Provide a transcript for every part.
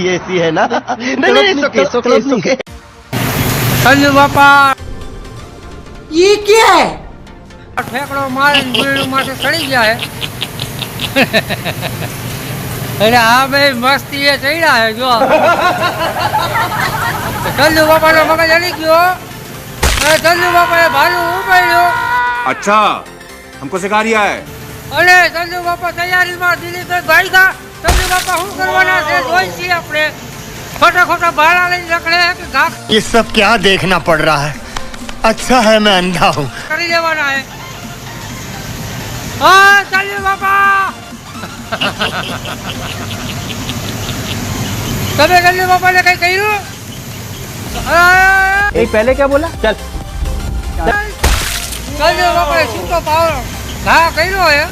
ये ऐसी है ना। नहीं सुके संजू बापा ये क्या है? ઠેકડો મારીને બીડું માથે ચડી ગયા હે એટલે આ બે મસ્તી એ ચડ્યા હે જો સંજુ બાપાનો મગજ હલી ગયો અને સંજુ બાપાએ ભાલું ઉપાડ્યો. अच्छा हमको सिखा रिया है. અને સંજુ બાપા તૈયારીમાં દિલીપભાઈ ભાઈગા. સંજુ બાપા શું કરવાના છે જોઈ છીએ આપણે. ખોટા ખોટા ભાડા લઈને રખડે કે ઘા ये सब क्या देखना पड़ रहा है. अच्छा है मैं अंधा हूँ. કરી લેવાના હે. હા સંજુ બાપા તમે સંજુ બાપાને કઈ કર્યું? पहले क्या बोला? चल સંજુ બાપાએ છૂટો પાવડો ઘા કર્યો હે.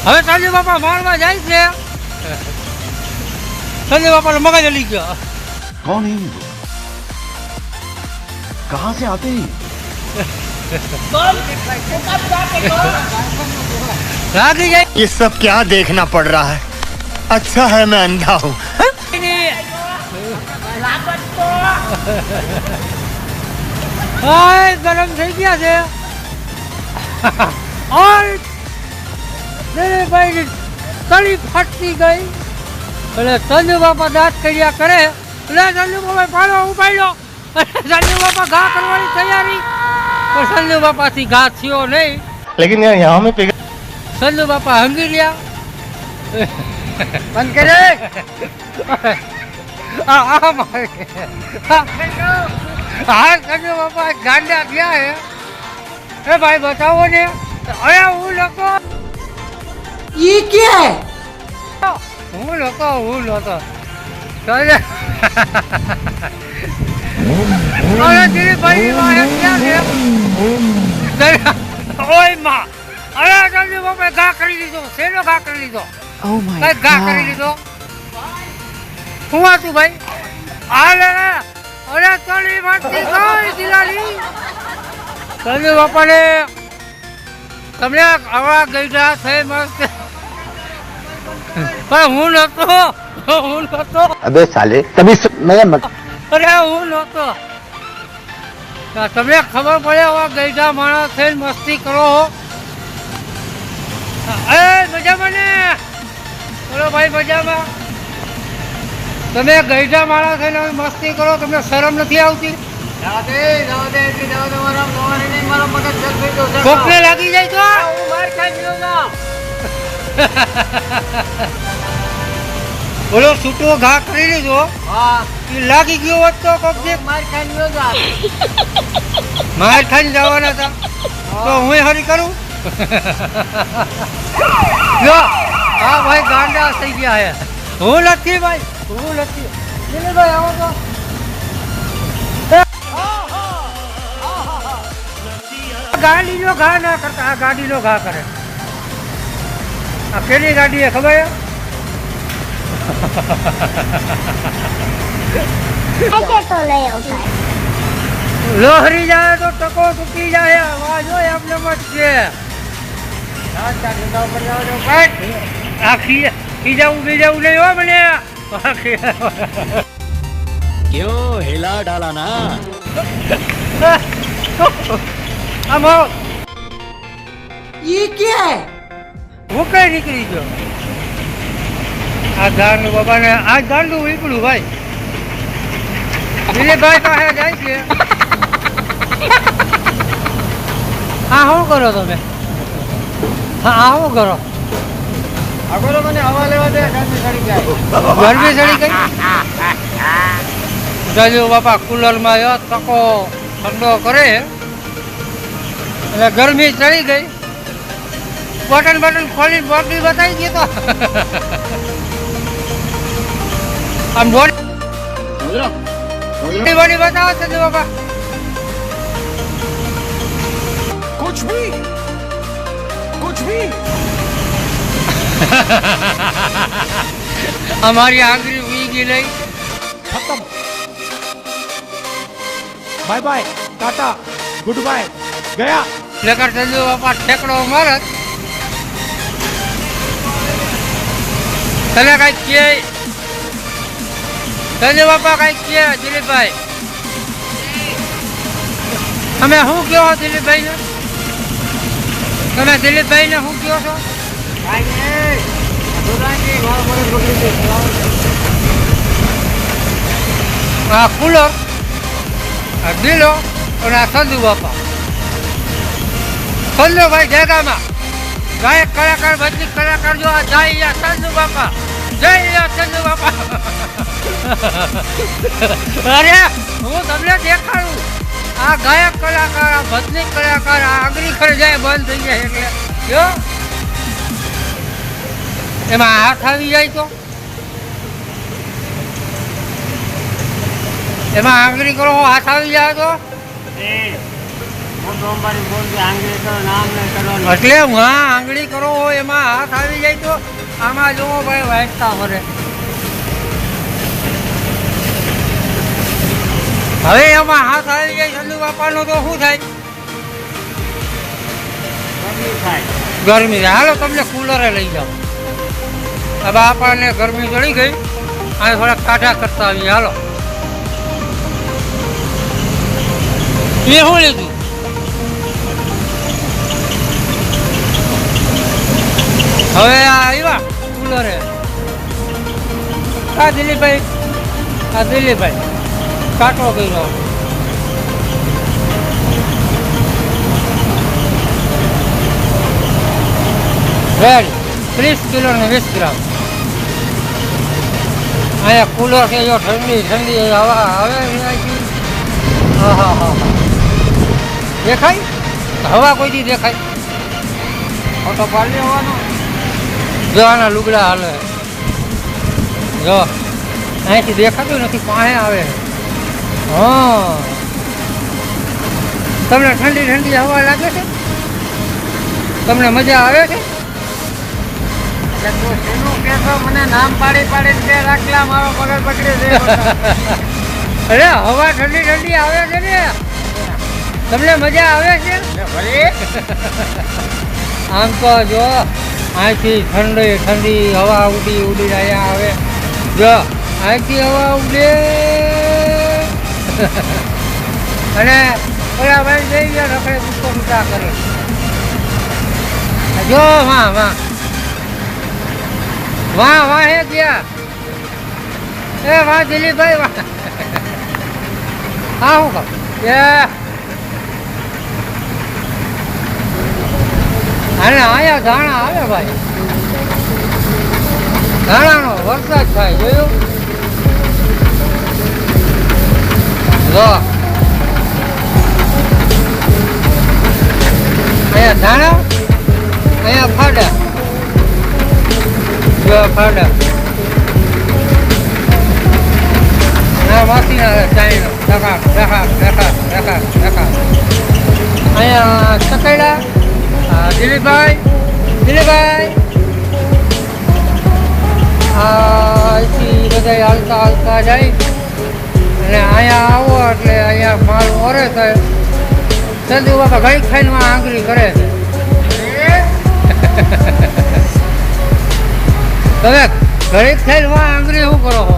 હવે સંજુ બાપા મારવા જાય છે. સંજુ બાપાનો મગજ હલી ગયો. कौन है ये लोग? कहाँ से आते हैं? લાગી જાય ये सब क्या देखना पड़ रहा है. अच्छा है मैं अंधा हूँ. હાય ગરમ થઈ ગયા છે. ઓર દિલીપભાઈની તળી ફાટતી ગઈ. એટલે સંજુ બાપા દાંત કર્યા કરે. એટલે સંજુ બાપા પાડો ઉપાડ્યો. સંજુ બાપા ઘા કરવાની તૈયારી. પણ સંજુ બાપાથી ઘા થયો નહીં. लेकिन यार यहाँ में पिघल. સંજુ બાપા હંગી રહ્યા. બંધ કરે. હા સંજુ બાપા ગાંડા થયા હે. એ ભાઈ બતાવો ને. અરે હું લોકો ये क्या है? હું લોકો અરે દિલીપભાઈની વાહે ક્યાં છે? ઓય માં અરે સંજુ બાપાએ ઘા કરી લીધો. શેનો ઘા કરી લીધો? કઈ ઘા કરી લીધો? શું હતું ભાઈ? અરે અરે તળી વાટતી ગઈ દિલાલી. સંજુ બાપાને તમને આવા ગઈઢા થઈ મસ્ત. પણ હું નતો. अबे साले तभी मैं मत. અરે હું નતો. તમને ખબર પડે આવા ગઈઢા માણસ થઈને મસ્તી કરો. એ મજામાં ને? બોલો ભાઈ મજામાં? તમે ગઈઢા માણસ થઈને મસ્તી કરો. તમને શરમ નથી આવતી? કોકને લાગી જાય તો બોલો છૂટો ઘા કરી લીધો. લાગી ગયો હોત તો કોક માર ખાઈને જવાના હતા તો હું હરી કરું. જો હા ભાઈ ગાંડા થઈ ગયા હે. હું નથી ભાઈ, હું નથી. ભાઈ આવો તો ગાડીનો ઘા ના કરતા આ ગાડીનો ઘા કરે. આ કેની ગાડી હે ખબર હે? ऐसे तो नहीं होता है. લોહરી જાય તો ટકો તૂટી જાય. અવાજ હોય એમને મત છે. ખીજાવું બીજાવું નહીં હો મને. क्यों हिला डाला ना. આમ આવો. ये क्या है? હું કઈ નીકળી ગયો. આ ગાંડું બાબાને આ ગાંડું નીકળ્યું ભાઈ. દિલીપભાઈ પાસે જાય છે. હા શું કરો તમે? હા શું કરો? મને હવા લેવા દે. ગરમી ચડી ગઈ. સંજુ બાપા કુલરમાં આવ્યો તકો ઠંડો કરે એટલે ગરમી ચડી ગઈ. બટન ખોલીને બોટલી બતાવી ગઈ તો આમ બોડી બતાવો સંજુ બાપા. कुछ भी અમારી આંગળી વીગી લઈ. खत्म. Bye bye tata goodbye गया. નકર સંજુ બાપા ઠેકડો મારત. તને કઈ કે સંજુ બાપા કઈક કે દિલીપભાઈ તમે શું કહો દિલીપભાઈ ને તમે દિલીપભાઈ ને શું કહો છો આ કુલર આ દિલો અને આ સંજુ બાપા સંજુભાઈ જગામાં ગાયક કલાકાર બદલી કલાકાર જો આ જય સંજુ બાપા જય સંજુ બાપા અરે હું તમને દેખાડું આ ગાયક કલાકાર આ ભજનિક કલાકાર આ આંગળી ખરે જાય બંધ થઈ જાય એટલે જો એમાં હાથ આવી જાય તો એમાં આંગળી કરો હાથ આવી જાય તો એટલે હા આંગળી કરો એમાં હાથ આવી જાય તો આમાં જોવો ભાઈ વાંચતા ફરે હવે એમાં હાથ આવી જાય સંજુ બાપાનો તો શું થાય ગરમી થાય હાલો તમને કુલરે લઈ જાઓ હવે આપણને ગરમી ચડી ગઈ અને થોડાક કાઢા કરતા આવીએ હાલો એ શું લીધું હવે આવ્યા કુલરે આ દિલીપભાઈ કાટો કર્યો રેડ 30 કિલો ને 20 ગ્રામ અહીંયા કુલર છે જો ઠંડી હવા આવે હા દેખાય હવા કોઈ દી દેખાય ફોટો પાડી લેવાનો જો આના લુગડા હાલે જો અહીંથી દેખાતું નથી પાસે આવે હા તમને ઠંડી હવા લાગે છે તમને મજા આવે છે મને નામ પાડી રાખલા મારો પગાર પકડી દે અરે હવા ઠંડી આવે છે ને તમને મજા આવે છે આમ તો જો અહીંથી ઠંડી હવા ઉડી અહીંયા આવે જો અહીંથી હવા ઉડે અને ઓલા ભાઈ જઈ ગયા રખડે કૂદકો કૂદકા કરે જો વાહ હે ગયા એ વાહ દિલીપભાઈ વાહ હા હું કહું અને આયા ધાણા આવે ભાઈ ધાણાનો વરસાદ થાય જોયું જો અહીંયા ધાણા અહીંયા ફાડા જો ફાડા ના માસીના ચાઈનો ડખા અહીંયા ચકેડા દિલીપભાઈ અહીંથી બધા હાલતા જાય અને અહીંયા આવો એટલે અહીંયા માલ ઓરે થાય સંજુ બાપા ઘડી ખાઈને આંગળી કરે છે તમે ઘડી ખાઈને આંગળી શું કરો છો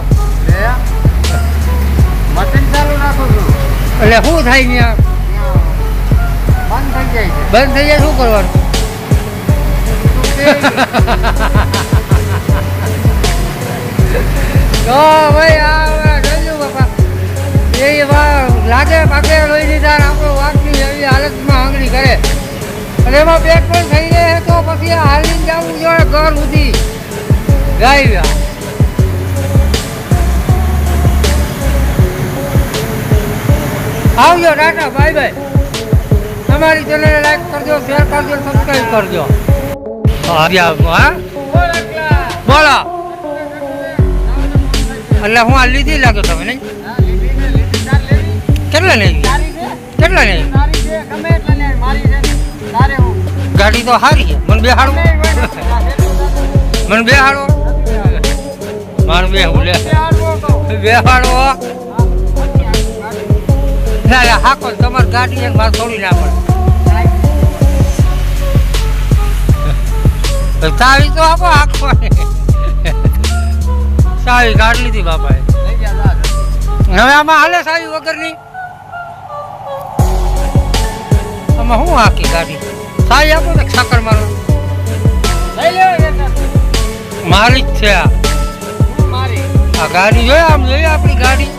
મશીન ચાલુ નાખું છું એટલે શું થાય ત્યાં બંધ થઈ જાય શું કરવાનું તો ભાઈ આ સંજુ બાપા એ લાગે પાકે લોહી લીધા આપણો વાંકની એવી હાલતમાં આંગળી કરે અને એમાં પેટ પણ થઈ જાય તો પછી હાલીને જવું જોઈએ ઘર સુધી ગાય આવજો ટાટા બાય તમારી ચેનલ લાઈક કરજો શેર કરજો સબસ્ક્રાઈબ કરજો હા બોલો એટલે હું આ લીધી લાગે તમે નહીં કેટલા નહીં ગાડી તો સારી છે મને બેહાડો મારું બેહાડો ના હાકો તમારી ગાડી એક વાર થોડી ના પડે ચાવી તો આપો હાકો ચાવી કાઢ લીધી બાપાએ હવે આમાં હાલે સારી વગરની આમાં શું આખી ગાડી સારી આપો ને સાકર મારો લઈ લેવો વેચાણ. મારી જ છે આ હું મારી. આ ગાડી જોઈએ આમ જોઈએ આપણી ગાડી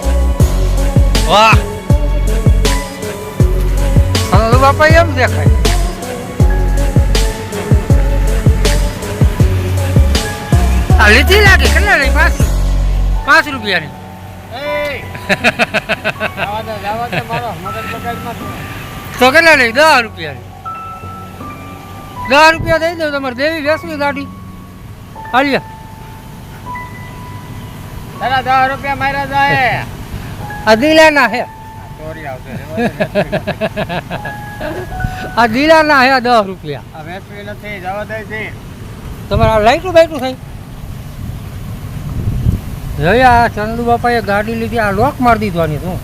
વાહ હવે તો બાપા એમ દેખાય આ લીધી લાગે કેટલા લઈ 5 રૂપિયાની એય, જવા દે મારો મગજ બગાડમાં તું. તો કેટલા લઈ 10 રૂપિયાની 10 રૂપિયા દઈ દઉં તમારે દેવી વેસવી ગાડી હાલ્યા તારા 10 રૂપિયા માર્યા જાય. આ દિલાના હે ચોરી આવશે. આ દિલાના હે 10 રૂપિયા આ વેચવી નથી, જવા દે છે. તમારે આ લાઈટું બાઈટું થઈ જોઈએ આ ચંદુ બાપાએ ગાડી લીધી આ લોક મારી દીધવાની શું